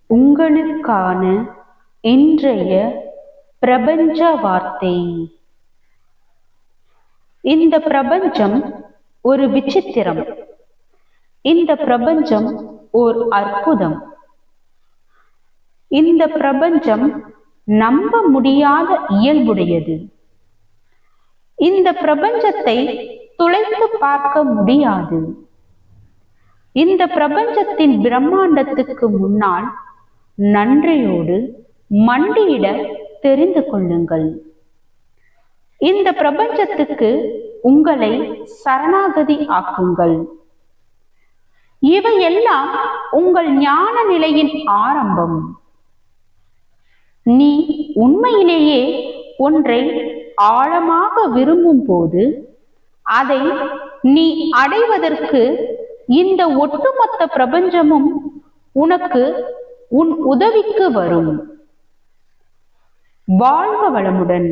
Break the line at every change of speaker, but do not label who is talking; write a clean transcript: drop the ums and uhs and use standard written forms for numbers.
உங்களுக்கான இன்றைய பிரபஞ்ச வார்த்தை. இந்த பிரபஞ்சம் ஒரு விசித்திரம். இந்த பிரபஞ்சம் ஓர் அற்புதம். இந்த பிரபஞ்சம் நம்ப முடியாத இயல்புடையது. இந்த பிரபஞ்சத்தை துளைத்து பார்க்க முடியாது. இந்த பிரபஞ்சத்தின் பிரம்மாண்டத்துக்கு முன்னால் நன்றியோடு மண்டியிட தெரிந்து கொள்ளுங்கள். இந்த பிரபஞ்சத்துக்கு உங்களை சரணாகதி ஆக்குங்கள். இவையெல்லாம் உங்கள் ஞான நிலையின் ஆரம்பம். நீ உண்மையிலேயே ஒன்றை ஆழமாக விரும்பும் போது அதை நீ அடைவதற்கு இந்த ஒட்டுமொத்த பிரபஞ்சமும் உனக்கு உன் உதவிக்கு வரும். வாழ்க வளமுடன்.